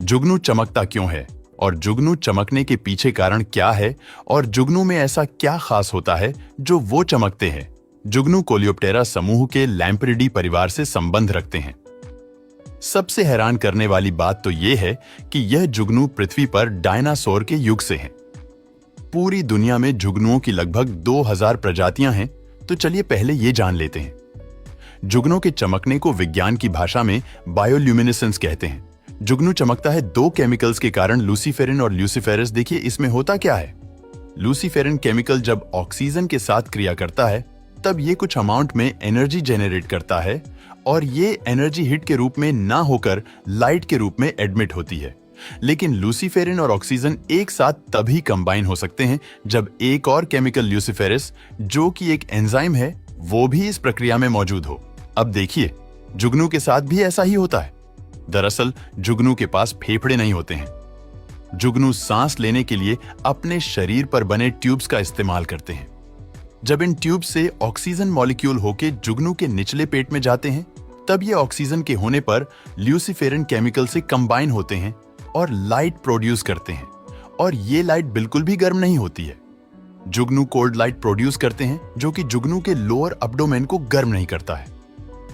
जुगनू चमकता क्यों है और जुगनू चमकने के पीछे कारण क्या है और जुगनू में ऐसा क्या खास होता है जो वो चमकते हैं। जुगनू कोलियोप्टेरा समूह के लैम्प्रिडी परिवार से संबंध रखते हैं। सबसे हैरान करने वाली बात तो यह है कि यह जुगनू पृथ्वी पर डायनासोर के युग से हैं। पूरी दुनिया में जुगनुओं की लगभग 2000 प्रजातियां हैं, तो चलिए पहले ये जान लेते हैं। जुगनू के चमकने को विज्ञान की भाषा में बायोल्यूमिनेसेंस कहते हैं। जुगनू चमकता है दो केमिकल्स के कारण, लूसीफेरिन और ल्यूसीफेरस। देखिए इसमें होता क्या है। लूसीफेरिन केमिकल जब ऑक्सीजन के साथ क्रिया करता है तब ये कुछ अमाउंट में एनर्जी जेनरेट करता है और ये एनर्जी हीट के रूप में ना होकर लाइट के रूप में एडमिट होती है। लेकिन लूसीफेरिन और ऑक्सीजन एक साथ तभी कंबाइन हो सकते हैं जब एक और केमिकल ल्यूसीफेरस, जो कि एक एंजाइम है, वो भी इस प्रक्रिया में मौजूद हो। अब देखिए, जुगनू के साथ भी ऐसा ही होता है। दरअसल जुगनू के पास फेफड़े नहीं होते हैं। जुगनू सांस लेने के लिए अपने शरीर पर बने ट्यूब्स का इस्तेमाल करते हैं। जब इन ट्यूब से ऑक्सीजन मॉलिक्यूल होके जुगनू के निचले पेट में जाते हैं, तब ये ऑक्सीजन के होने पर ल्यूसीफेरिन केमिकल से कंबाइन होते हैं और लाइट प्रोड्यूस करते हैं। और ये लाइट बिल्कुल भी गर्म नहीं होती है। जुगनू कोल्ड लाइट प्रोड्यूस करते हैं, जो कि जुगनू के लोअर एब्डोमेन को गर्म नहीं करता है।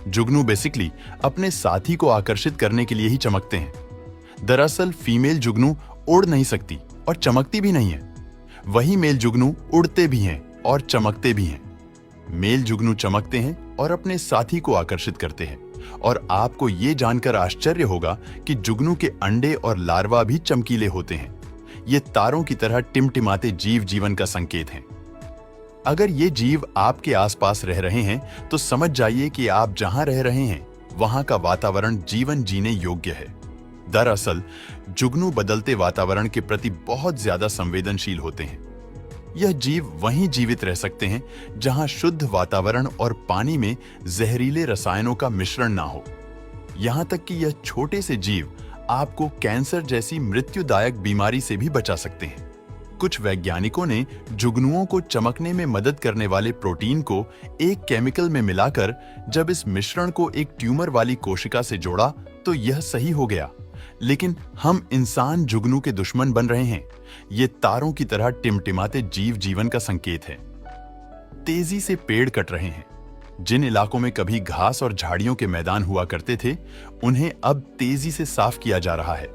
जुगनू बेसिकली अपने साथी को आकर्षित करने के लिए ही चमकते हैं। दरअसल फीमेल जुगनू उड़ नहीं सकती और चमकती भी नहीं है। वही मेल जुगनू उड़ते भी हैं और चमकते भी हैं। मेल जुगनू चमकते हैं और अपने साथी को आकर्षित करते हैं। और आपको ये जानकर आश्चर्य होगा कि जुगनू के अंडे और लार्वा भी चमकीले होते हैं। ये तारों की तरह टिमटिमाते जीव जीवन का संकेत हैं। अगर ये जीव आपके आसपास रह रहे हैं तो समझ जाइए कि आप जहां रह रहे हैं वहां का वातावरण जीवन जीने योग्य है। दरअसल जुगनू बदलते वातावरण के प्रति बहुत ज्यादा संवेदनशील होते हैं। यह जीव वहीं जीवित रह सकते हैं जहां शुद्ध वातावरण और पानी में जहरीले रसायनों का मिश्रण ना हो। यहां तक कि यह छोटे से जीव आपको कैंसर जैसी मृत्युदायक बीमारी से भी बचा सकते हैं। कुछ वैज्ञानिकों ने जुगनुओं को चमकने में मदद करने वाले प्रोटीन को एक केमिकल में मिलाकर जब इस मिश्रण को एक ट्यूमर वाली कोशिका से जोड़ा तो यह सही हो गया। लेकिन हम इंसान जुगनू के दुश्मन बन रहे हैं। ये तारों की तरह टिमटिमाते जीव जीवन का संकेत है। तेजी से पेड़ कट रहे हैं। जिन इलाकों में कभी घास और झाड़ियों के मैदान हुआ करते थे, उन्हें अब तेजी से साफ किया जा रहा है।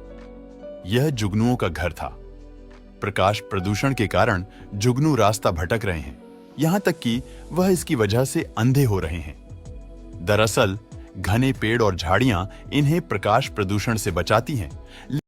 यह जुगनुओं का घर था। प्रकाश प्रदूषण के कारण जुगनू रास्ता भटक रहे हैं, यहां तक कि वह इसकी वजह से अंधे हो रहे हैं। दरअसल घने पेड़ और झाड़ियां इन्हें प्रकाश प्रदूषण से बचाती हैं।